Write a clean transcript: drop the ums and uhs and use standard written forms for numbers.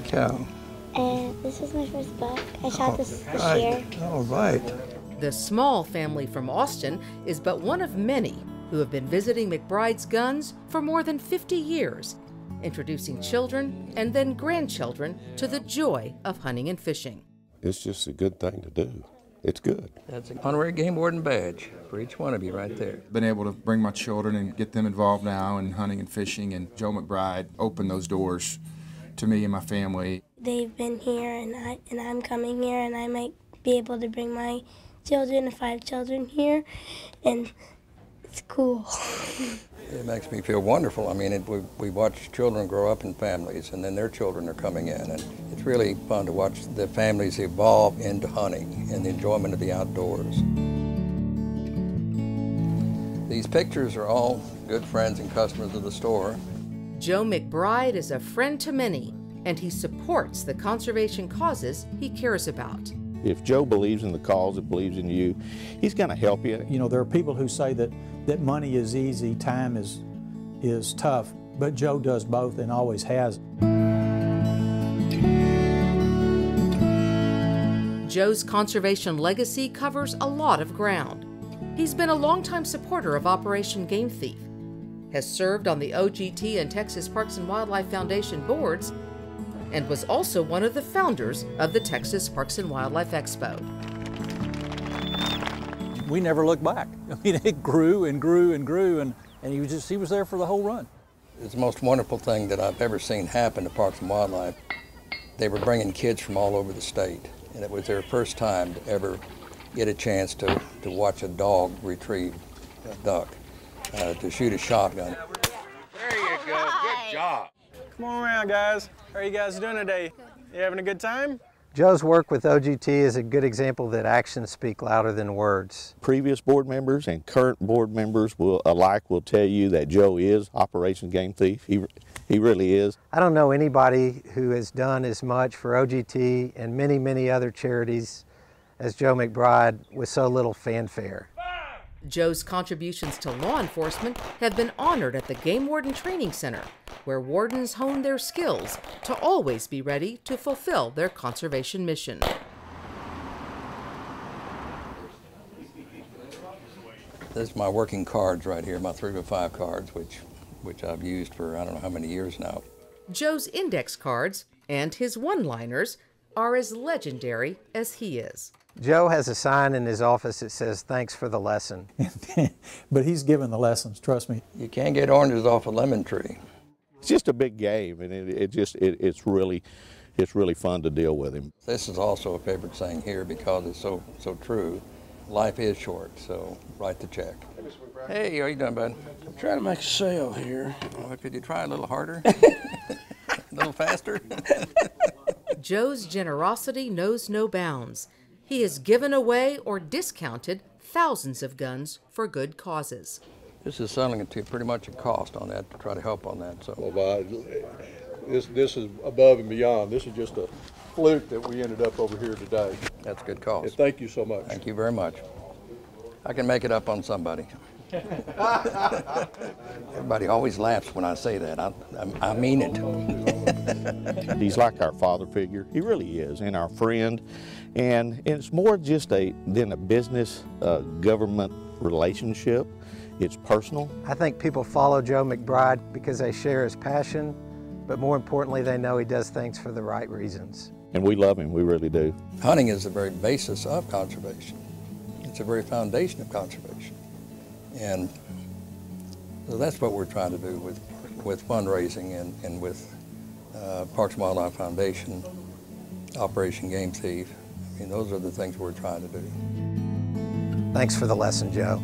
cow. And this was my first buck. I shot this year. All right. The Small family from Austin is but one of many who have been visiting McBride's Guns for more than 50 years, introducing children and then grandchildren to the joy of hunting and fishing. It's just a good thing to do. It's good. That's an honorary game warden badge for each one of you right there. Been able to bring my children and get them involved now in hunting and fishing, and Joe McBride opened those doors to me and my family. They've been here, and I'm coming here, and I might be able to bring my children, 5 children here, and it's cool. It makes me feel wonderful. I mean, we watch children grow up in families, and then their children are coming in, and it's really fun to watch the families evolve into hunting and the enjoyment of the outdoors. These pictures are all good friends and customers of the store. Joe McBride is a friend to many, and he supports the conservation causes he cares about. If Joe believes in the cause and believes in you, he's going to help you. You know, there are people who say that money is easy, time is tough, but Joe does both and always has. Joe's conservation legacy covers a lot of ground. He's been a longtime supporter of Operation Game Thief, has served on the OGT and Texas Parks and Wildlife Foundation boards, and was also one of the founders of the Texas Parks and Wildlife Expo. We never looked back. I mean, it grew and grew and grew, and he was there for the whole run. It's the most wonderful thing that I've ever seen happen to Parks and Wildlife. They were bringing kids from all over the state, and it was their first time to ever get a chance to watch a dog retrieve a duck, to shoot a shotgun. There you go, good job. Come on around, guys. How are you guys doing today? You having a good time? Joe's work with OGT is a good example that actions speak louder than words. Previous board members and current board members will tell you that Joe is Operation Game Thief. He really is. I don't know anybody who has done as much for OGT and many, many other charities as Joe McBride with so little fanfare. Joe's contributions to law enforcement have been honored at the Game Warden Training Center, where wardens hone their skills to always be ready to fulfill their conservation mission. This is my working cards right here, my 3-5 cards, which I've used for I don't know how many years now. Joe's index cards and his one-liners are as legendary as he is. Joe has a sign in his office that says, "Thanks for the lesson." But he's given the lessons, trust me. You can't get oranges off a lemon tree. It's just a big game, and it's really fun to deal with him. This is also a favorite saying here because it's so true. Life is short, so write the check. Hey, how you doing, bud? I'm trying to make a sale here. Well, could you try a little harder? A little faster? Joe's generosity knows no bounds. He has given away or discounted thousands of guns for good causes. This is selling it to pretty much at cost on that to try to help on that. So. Well, this is above and beyond. This is just a fluke that we ended up over here today. That's a good cause. And thank you so much. Thank you very much. I can make it up on somebody. Everybody always laughs when I say that. I mean it. He's like our father figure. He really is, and our friend. And it's more just than a business government relationship. It's personal. I think people follow Joe McBride because they share his passion, but more importantly, they know he does things for the right reasons. And we love him, we really do. Hunting is the very basis of conservation. It's the very foundation of conservation. And so that's what we're trying to do with fundraising and with Parks and Wildlife Foundation, Operation Game Thief. I mean, those are the things we're trying to do. Thanks for the lesson, Joe.